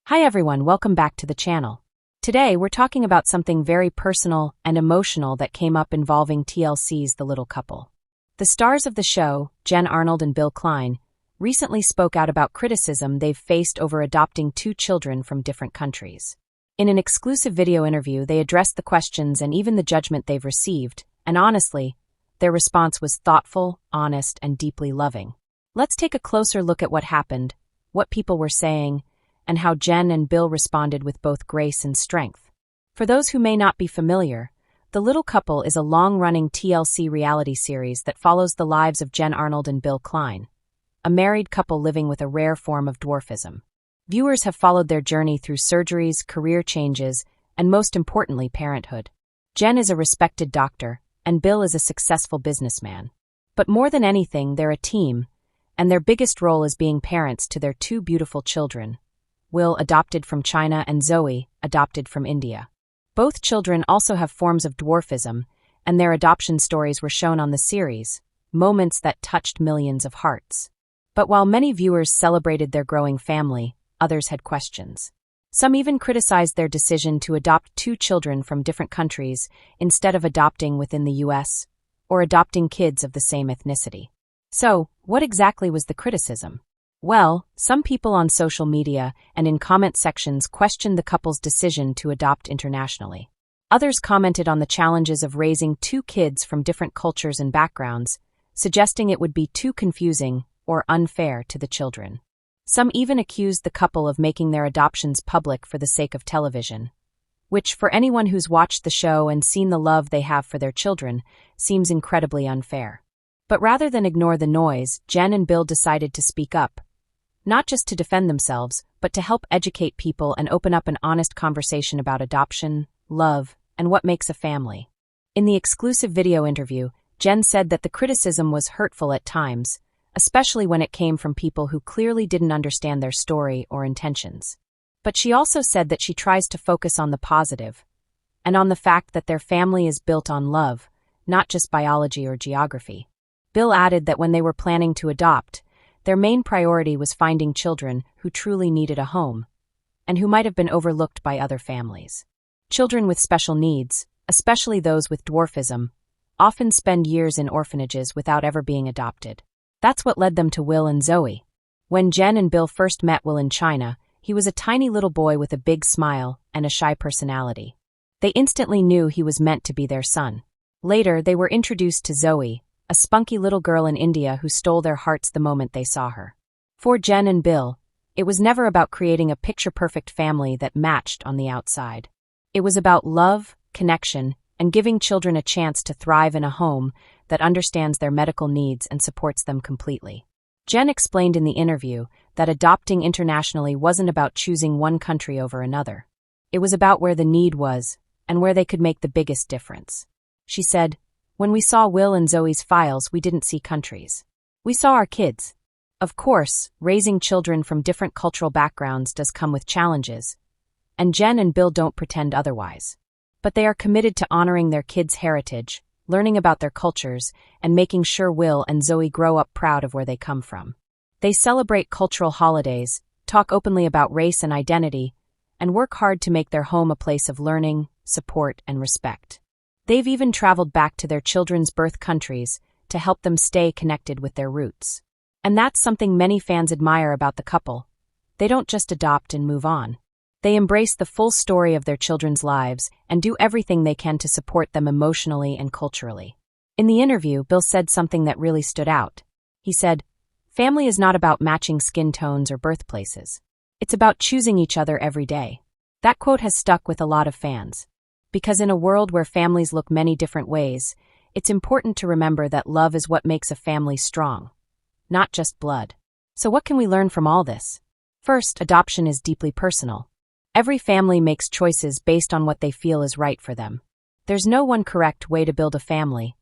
Hi everyone, welcome back to the channel. Today we're talking about something very personal and emotional that came up involving TLC's The Little Couple. The stars of the show, Jen Arnold and Bill Klein, recently spoke out about criticism they've faced over adopting two children from different countries. In an exclusive video interview, they addressed the questions and even the judgment they've received, and honestly, their response was thoughtful, honest, and deeply loving. Let's take a closer look at what happened, what people were saying, and how Jen and Bill responded with both grace and strength. For those who may not be familiar, The Little Couple is a long-running TLC reality series that follows the lives of Jen Arnold and Bill Klein, a married couple living with a rare form of dwarfism. Viewers have followed their journey through surgeries, career changes, and most importantly, parenthood. Jen is a respected doctor, and Bill is a successful businessman. But more than anything, they're a team, and their biggest role is being parents to their two beautiful children, Will, adopted from China, and Zoe, adopted from India. Both children also have forms of dwarfism, and their adoption stories were shown on the series, moments that touched millions of hearts. But while many viewers celebrated their growing family, others had questions. Some even criticized their decision to adopt two children from different countries instead of adopting within the U.S. or adopting kids of the same ethnicity. So, what exactly was the criticism? Well, some people on social media and in comment sections questioned the couple's decision to adopt internationally. Others commented on the challenges of raising two kids from different cultures and backgrounds, suggesting it would be too confusing or unfair to the children. Some even accused the couple of making their adoptions public for the sake of television, which, for anyone who's watched the show and seen the love they have for their children, seems incredibly unfair. But rather than ignore the noise, Jen and Bill decided to speak up, not just to defend themselves, but to help educate people and open up an honest conversation about adoption, love, and what makes a family. In the exclusive video interview, Jen said that the criticism was hurtful at times, especially when it came from people who clearly didn't understand their story or intentions. But she also said that she tries to focus on the positive, and on the fact that their family is built on love, not just biology or geography. Bill added that when they were planning to adopt, their main priority was finding children who truly needed a home, and who might have been overlooked by other families. Children with special needs, especially those with dwarfism, often spend years in orphanages without ever being adopted. That's what led them to Will and Zoe. When Jen and Bill first met Will in China, he was a tiny little boy with a big smile and a shy personality. They instantly knew he was meant to be their son. Later, they were introduced to Zoe, a spunky little girl in India who stole their hearts the moment they saw her. For Jen and Bill, it was never about creating a picture-perfect family that matched on the outside. It was about love, connection, and giving children a chance to thrive in a home that understands their medical needs and supports them completely. Jen explained in the interview that adopting internationally wasn't about choosing one country over another. It was about where the need was and where they could make the biggest difference. She said, "When we saw Will and Zoe's files, we didn't see countries. We saw our kids. Of course, raising children from different cultural backgrounds does come with challenges, and Jen and Bill don't pretend otherwise. But they are committed to honoring their kids' heritage, learning about their cultures, and making sure Will and Zoe grow up proud of where they come from. They celebrate cultural holidays, talk openly about race and identity, and work hard to make their home a place of learning, support, and respect. They've even traveled back to their children's birth countries to help them stay connected with their roots. And that's something many fans admire about the couple. They don't just adopt and move on. They embrace the full story of their children's lives and do everything they can to support them emotionally and culturally." In the interview, Bill said something that really stood out. He said, "Family is not about matching skin tones or birthplaces. It's about choosing each other every day." That quote has stuck with a lot of fans. Because in a world where families look many different ways, it's important to remember that love is what makes a family strong, not just blood. So what can we learn from all this? First, adoption is deeply personal. Every family makes choices based on what they feel is right for them. There's no one correct way to build a family,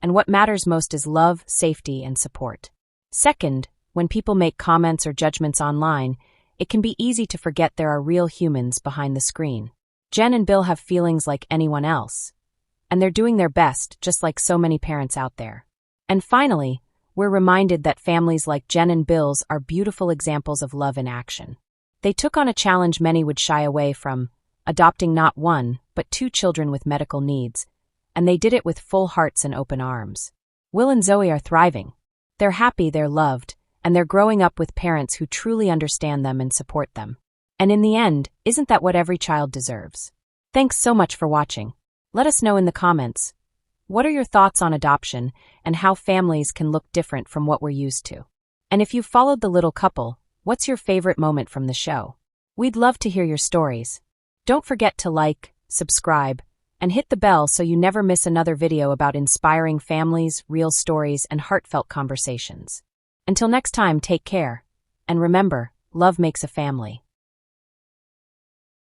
and what matters most is love, safety, and support. Second, when people make comments or judgments online, it can be easy to forget there are real humans behind the screen. Jen and Bill have feelings like anyone else, and they're doing their best, just like so many parents out there. And finally, we're reminded that families like Jen and Bill's are beautiful examples of love in action. They took on a challenge many would shy away from, adopting not one, but two children with medical needs, and they did it with full hearts and open arms. Will and Zoe are thriving. They're happy, they're loved, and they're growing up with parents who truly understand them and support them. And in the end, isn't that what every child deserves? Thanks so much for watching. Let us know in the comments. What are your thoughts on adoption and how families can look different from what we're used to? And if you've followed The Little Couple, what's your favorite moment from the show? We'd love to hear your stories. Don't forget to like, subscribe, and hit the bell so you never miss another video about inspiring families, real stories, and heartfelt conversations. Until next time, take care. And remember, love makes a family.